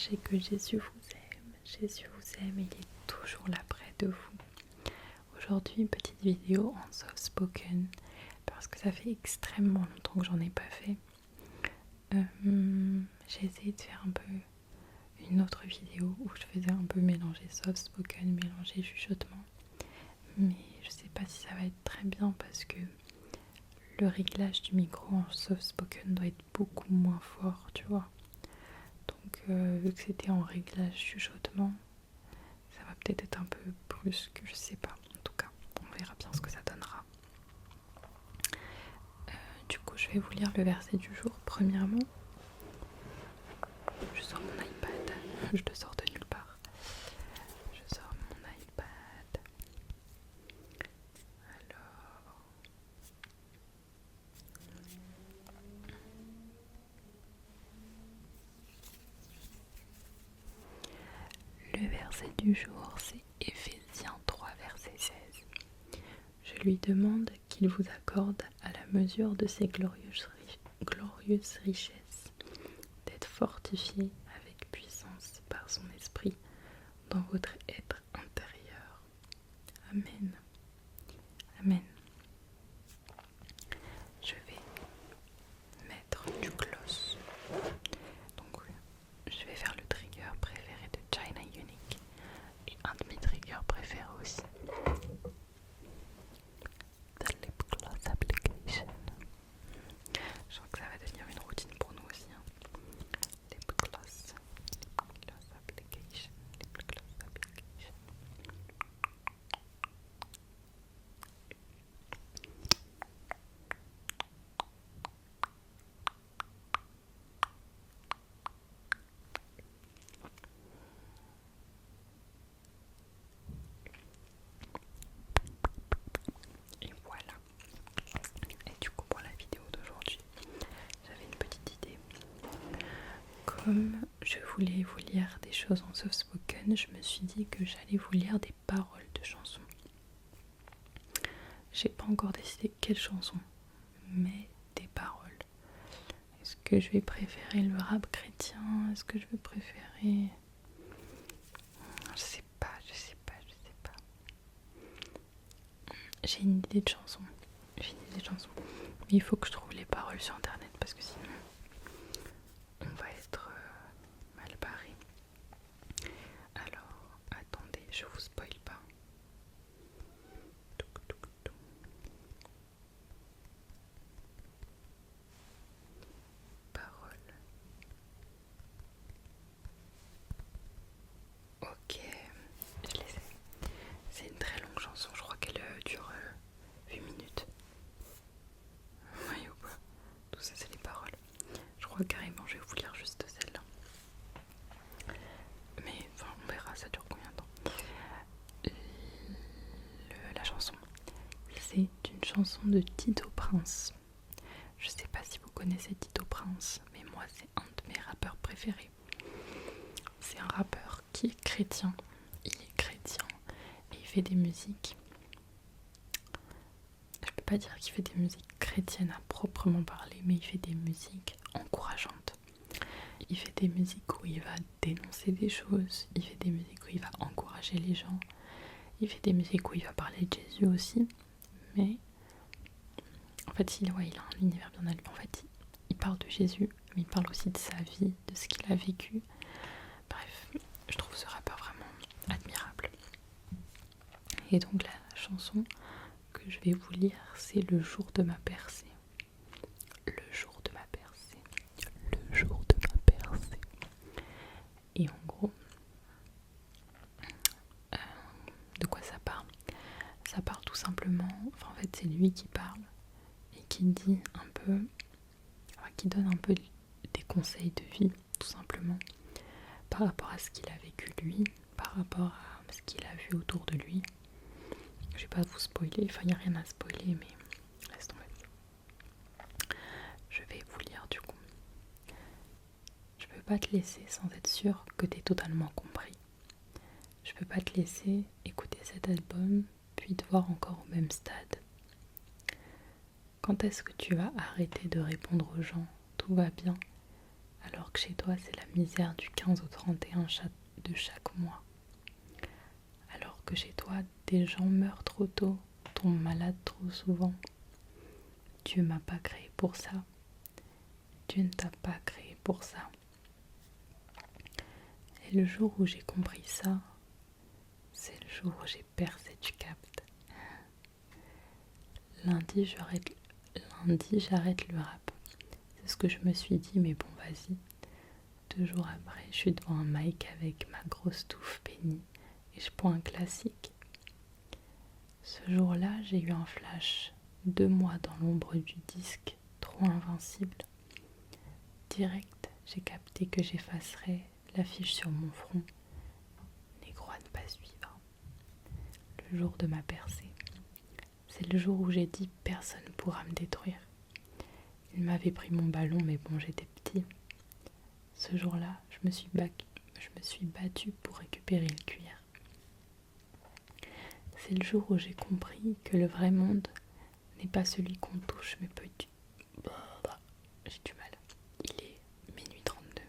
sachez que Jésus vous aime. Jésus vous aime et il est toujours là près de vous. Aujourd'hui, une petite vidéo en soft spoken parce que ça fait extrêmement longtemps que j'en ai pas fait. J'ai essayé de faire un peu une autre vidéo où je faisais un peu mélanger soft spoken, mélanger chuchotement. Mais je sais pas si ça va être très bien parce que le réglage du micro en soft spoken doit être beaucoup moins fort, tu vois. Donc vu que c'était en réglage chuchotement, ça va peut-être être un peu plus que je sais pas. En tout cas, on verra bien ce que ça donnera. Du coup, je vais vous lire le verset du jour. Premièrement, je sors mon iPad. Je le sors de nulle part. Je sors mon iPad. Alors... Le verset du jour, c'est Éphésiens 3, verset 16. Je lui demande qu'il vous accorde à la mesure de ses glorieuses richesses d'être fortifié avec puissance par son esprit dans votre être intérieur. Amen. Amen. Je vais mettre du gloss. Donc je vais faire le trigger préféré de China Unique et un de mes triggers préférés aussi. The Lip Gloss Application. Je crois que ça va devenir une routine pour nous aussi. Lip Gloss Application. Lip Gloss Application. Et voilà. Et du coup pour la vidéo d'aujourd'hui, j'avais une petite idée. Comme je voulais vous lire des choses en soft spoken, je me suis dit que j'allais vous lire des paroles de chansons. J'ai pas encore décidé quelle chanson, mais des paroles. Est-ce que je vais préférer le rap chrétien? Est-ce que je vais préférer... Je sais pas. J'ai une idée de chanson. Mais il faut que je trouve les paroles sur internet parce que sinon on va être mal barré. Alors, attendez, je vous spoil pas. Paroles. Ok, je les ai. C'est une très longue chanson, je crois qu'elle dure 8 minutes. Oui ou pas? Tout ça c'est les paroles. Je crois carrément je vais vous lire juste celle-là. Mais enfin on verra, ça dure combien de temps. La chanson, c'est une chanson de Tito Prince. Je sais pas si vous connaissez Tito Prince, mais moi c'est un de mes rappeurs préférés. C'est un rappeur qui est chrétien. Il est chrétien et il fait des musiques. Je peux pas dire qu'il fait des musiques chrétiennes à proprement parler, mais il fait des musiques encourageantes. Il fait des musiques où il va dénoncer des choses, il fait des musiques où il va encourager les gens, il fait des musiques où il va parler de Jésus aussi, mais en fait il a un univers bien à lui. En fait il parle de Jésus, mais il parle aussi de sa vie, de ce qu'il a vécu. Bref, je trouve ce rappeur vraiment admirable. Et donc la chanson que je vais vous lire, c'est Le jour de ma percée. Le jour de ma percée. Le jour de ma percée. Et en gros, de quoi ça parle? Ça parle tout simplement, en fait c'est lui qui parle et qui dit un peu, qui donne un peu des conseils de vie, tout simplement, par rapport à ce qu'il a vécu lui, par rapport à ce qu'il a vu autour de lui. Je vais pas vous spoiler, enfin il n'y a rien à spoiler, mais laisse tomber. Je vais vous lire du coup. Je peux pas te laisser sans être sûr que t'aies totalement compris. Je peux pas te laisser écouter cet album, puis te voir encore au même stade. Quand est-ce que tu vas arrêter de répondre aux gens « tout va bien » alors que chez toi c'est la misère du 15 au 31 de chaque mois. Alors que chez toi des gens meurent trop tôt, tombent malades trop souvent. Dieu m'a pas créé pour ça. Dieu ne t'a pas créé pour ça. Et le jour où j'ai compris ça, c'est le jour où j'ai percé, tu captes. Lundi, j'arrête le rap. C'est ce que je me suis dit, mais bon, vas-y. 2 jours après, je suis devant un mic avec ma grosse touffe bénie et je prends un classique. Ce jour-là, j'ai eu un flash. 2 mois dans l'ombre du disque, trop invincible. Direct, j'ai capté que j'effacerais l'affiche sur mon front. Négro à ne pas suivre. Le jour de ma percée. C'est le jour où j'ai dit personne ne pourra me détruire. Il m'avait pris mon ballon, mais bon, j'étais petit. Ce jour-là, je me suis battue pour récupérer le cuir. C'est le jour où j'ai compris que le vrai monde n'est pas celui qu'on touche, mais petit. J'ai du mal. Il est minuit 32.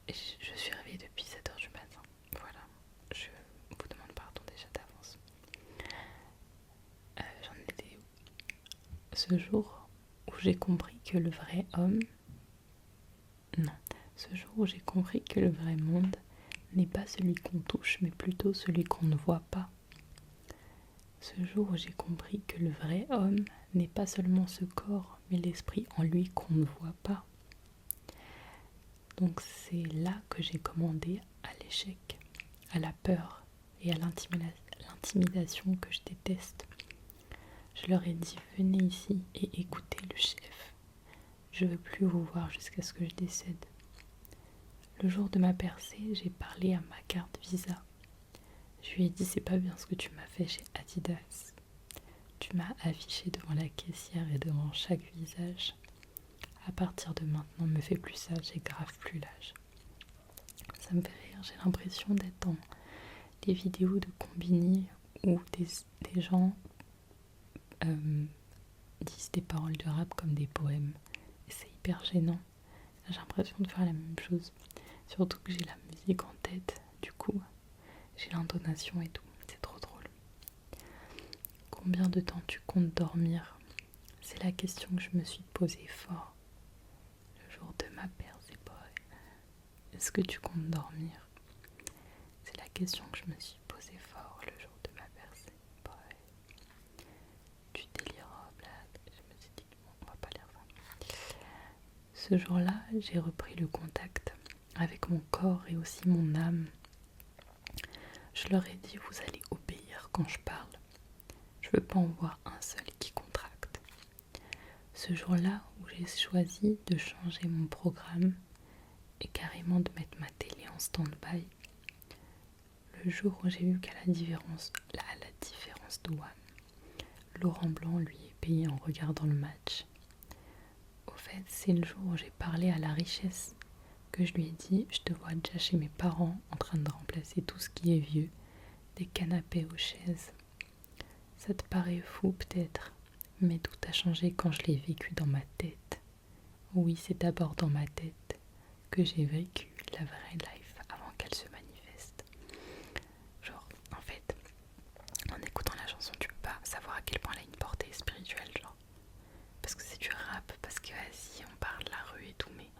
Et je suis réveillée depuis 7h du matin. Voilà. Je vous demande pardon déjà d'avance. J'en étais où? Ce jour où j'ai compris que le vrai homme... Non. Ce jour où j'ai compris que le vrai monde n'est pas celui qu'on touche, mais plutôt celui qu'on ne voit pas. Ce jour où j'ai compris que le vrai homme n'est pas seulement ce corps, mais l'esprit en lui qu'on ne voit pas. Donc c'est là que j'ai commandé à l'échec, à la peur et à l'intimidation que je déteste. Je leur ai dit, venez ici et écoutez le chef. Je veux plus vous voir jusqu'à ce que je décède. Le jour de ma percée, j'ai parlé à ma carte Visa. Je lui ai dit, c'est pas bien ce que tu m'as fait chez Adidas. Tu m'as affiché devant la caissière et devant chaque visage. À partir de maintenant, me fais plus ça, j'ai grave plus l'âge. Ça me fait rire, j'ai l'impression d'être dans des vidéos de Combini où des gens disent des paroles de rap comme des poèmes. Et c'est hyper gênant. J'ai l'impression de faire la même chose. Surtout que j'ai la musique en tête, du coup, j'ai l'intonation et tout. C'est trop drôle. Combien de temps tu comptes dormir? C'est la question que je me suis posée fort. Le jour de ma percée, boy. Est-ce que tu comptes dormir? C'est la question que je me suis posée fort le jour de ma percée, boy. Tu délires, blague. Je me suis dit, bon, on va pas lire ça. Ce jour-là, j'ai repris le contact avec mon corps et aussi mon âme. Je leur ai dit, vous allez obéir quand je parle. Je veux pas en voir un seul qui contracte. Ce jour-là où j'ai choisi de changer mon programme et carrément de mettre ma télé en stand-by. Le jour où j'ai vu qu'à la différence de WAM, Laurent Blanc lui est payé en regardant le match. Au fait, c'est le jour où j'ai parlé à la richesse, que je lui ai dit, je te vois déjà chez mes parents en train de remplacer tout ce qui est vieux, des canapés aux chaises. Ça te paraît fou peut-être, mais tout a changé quand je l'ai vécu dans ma tête. Oui, c'est d'abord dans ma tête que j'ai vécu la vraie life avant qu'elle se manifeste. Genre, en fait, en écoutant la chanson, tu peux pas savoir à quel point elle a une portée spirituelle, genre. Parce que c'est du rap, parce que vas-y, on parle de la rue et tout, mais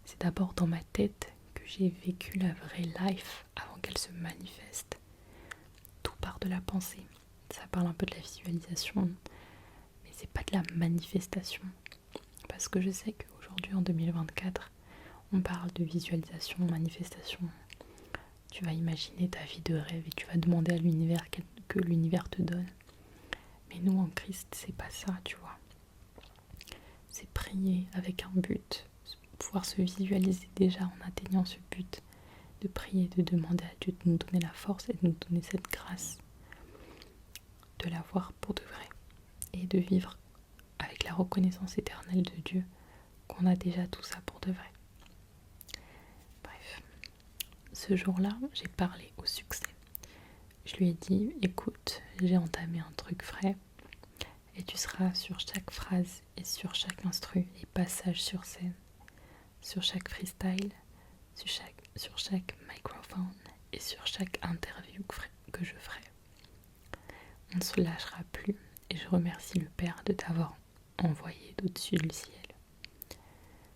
c'est d'abord dans ma tête que j'ai vécu la vraie life avant qu'elle se manifeste. Tout part de la pensée. Ça parle un peu de la visualisation, mais c'est pas de la manifestation. Parce que je sais qu'aujourd'hui, en 2024, on parle de visualisation, manifestation. Tu vas imaginer ta vie de rêve et tu vas demander à l'univers que l'univers te donne. Mais nous, en Christ, c'est pas ça, tu vois. C'est prier avec un but, pouvoir se visualiser déjà en atteignant ce but, de prier, de demander à Dieu de nous donner la force et de nous donner cette grâce, de l'avoir pour de vrai et de vivre avec la reconnaissance éternelle de Dieu qu'on a déjà tout ça pour de vrai. Bref, ce jour-là, j'ai parlé au succès. Je lui ai dit, écoute, j'ai entamé un truc frais et tu seras sur chaque phrase et sur chaque instru et passage sur scène. sur chaque freestyle, sur chaque microphone et sur chaque interview que je ferai. On ne se lâchera plus et je remercie le Père de t'avoir envoyé d'au-dessus du ciel.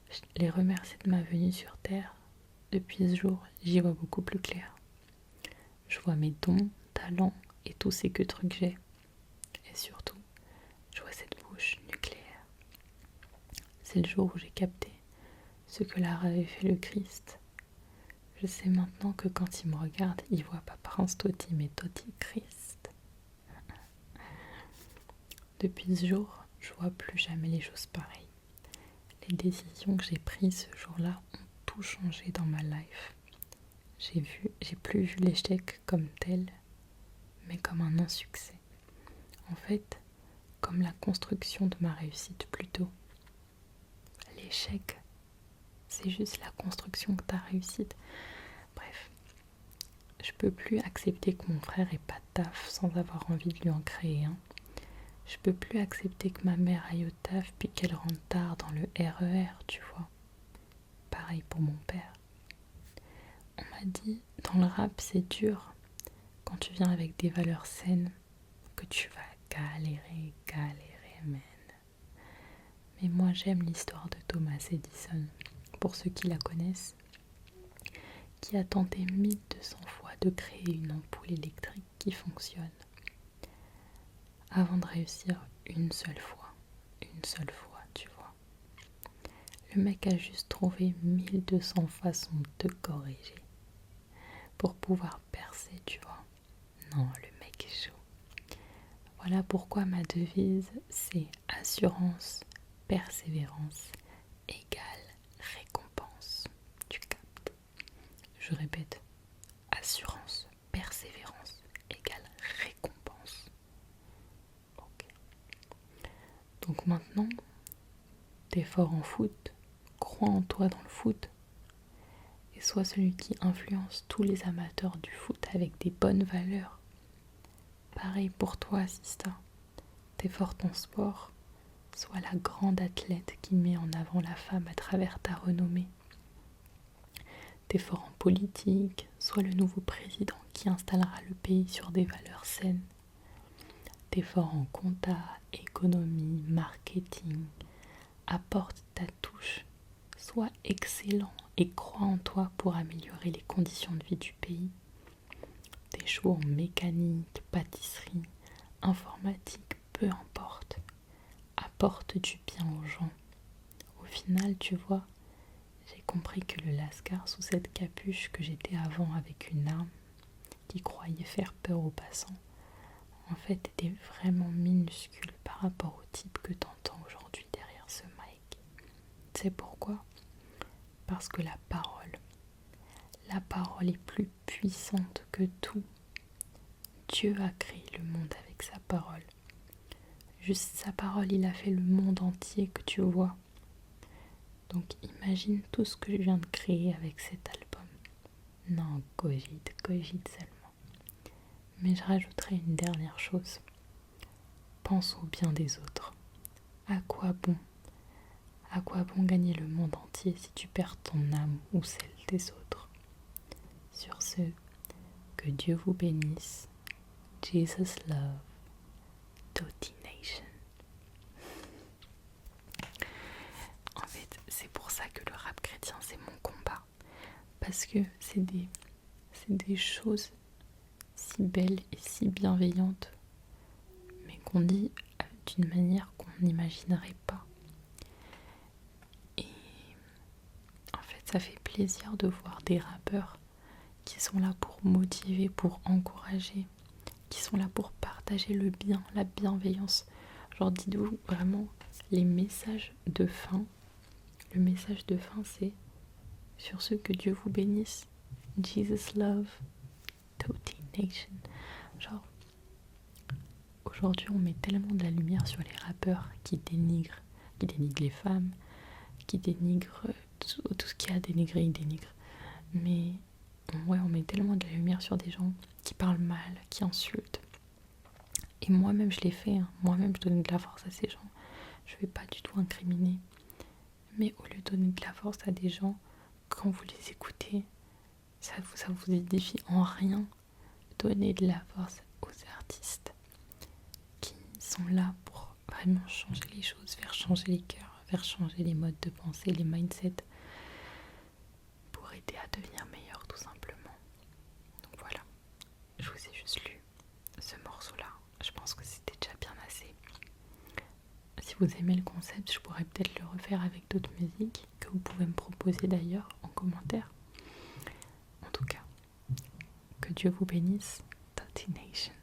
Je les remercie de ma venue sur Terre. Depuis ce jour, j'y vois beaucoup plus clair. Je vois mes dons, talents et tous ces que trucs j'ai. Et surtout, je vois cette bouche nucléaire. C'est le jour où j'ai capté ce que l'art avait fait le Christ. Je sais maintenant que quand il me regarde, il voit pas Prince Toti mais Toti Christ. Depuis ce jour, je vois plus jamais les choses pareilles. Les décisions que j'ai prises ce jour-là ont tout changé dans ma life. J'ai plus vu l'échec comme tel, mais comme un insuccès. En fait, comme la construction de ma réussite plutôt. L'échec, c'est juste la construction de ta réussite. Bref, je peux plus accepter que mon frère ait pas de taf sans avoir envie de lui en créer un. Je peux plus accepter que ma mère aille au taf puis qu'elle rentre tard dans le RER, tu vois. Pareil pour mon père. On m'a dit, dans le rap c'est dur, quand tu viens avec des valeurs saines, que tu vas galérer, man. Mais moi j'aime l'histoire de Thomas Edison, pour ceux qui la connaissent, qui a tenté 1200 fois de créer une ampoule électrique qui fonctionne, avant de réussir une seule fois, tu vois. Le mec a juste trouvé 1200 façons de corriger pour pouvoir percer, tu vois. Non, le mec est chaud. Voilà pourquoi ma devise, c'est assurance, persévérance égale récompense. Tu captes? Je répète, assurance, persévérance égale récompense. Ok. Donc maintenant, t'es fort en foot, crois en toi dans le foot, et sois celui qui influence tous les amateurs du foot avec des bonnes valeurs. Pareil pour toi, Sista. T'es forte en sport, sois la grande athlète qui met en avant la femme à travers ta renommée. T'es fort en politique, sois le nouveau président qui installera le pays sur des valeurs saines. T'es fort en compta, économie, marketing. Apporte ta touche, sois excellent et crois en toi pour améliorer les conditions de vie du pays. T'es chaud en mécanique, pâtisserie, informatique, peu importe. Apporte du bien aux gens. Au final, tu vois, j'ai compris que le lascar sous cette capuche que j'étais avant avec une arme, qui croyait faire peur aux passants, en fait était vraiment minuscule par rapport au type que t'entends aujourd'hui derrière ce mic. Tu sais pourquoi? Parce que la parole est plus puissante que tout. Dieu a créé le monde avec sa parole. Juste sa parole, il a fait le monde entier que tu vois. Donc imagine tout ce que je viens de créer avec cet album. Non, cogite seulement. Mais je rajouterai une dernière chose. Pense au bien des autres. À quoi bon? À quoi bon gagner le monde entier si tu perds ton âme ou celle des autres? Sur ce, que Dieu vous bénisse. Jesus love. Toti Nation. En fait, c'est pour ça que le rap chrétien, c'est mon combat. Parce que c'est des choses si belles et si bienveillantes, mais qu'on dit d'une manière qu'on n'imaginerait pas. Et en fait, ça fait plaisir de voir des rappeurs qui sont là pour motiver, pour encourager, qui sont là pour partager le bien, la bienveillance. Genre, dites-vous vraiment, les messages de fin, le message de fin, c'est sur ce que Dieu vous bénisse. Jesus love, Toti Nation. Genre, aujourd'hui, on met tellement de la lumière sur les rappeurs qui dénigrent les femmes, qui dénigrent tout ce qu'il y a à dénigrer, ils dénigrent. Mais ouais, on met tellement de la lumière sur des gens qui parlent mal, qui insultent. Et moi-même, je l'ai fait. Moi-même, je donne de la force à ces gens. Je vais pas du tout incriminer. Mais au lieu de donner de la force à des gens, quand vous les écoutez, ça vous édifie en rien. Donnez de la force aux artistes qui sont là pour vraiment changer les choses, faire changer les cœurs, faire changer les modes de pensée, les mindsets, pour aider à devenir meilleur tout simplement. Donc voilà, je vous ai juste lu ce morceau-là. Je pense que c'était déjà bien assez. Si vous aimez le concept, je pourrais peut-être le refaire avec d'autres musiques que vous pouvez me proposer d'ailleurs en commentaire. En tout cas, que Dieu vous bénisse. Dirty Nation.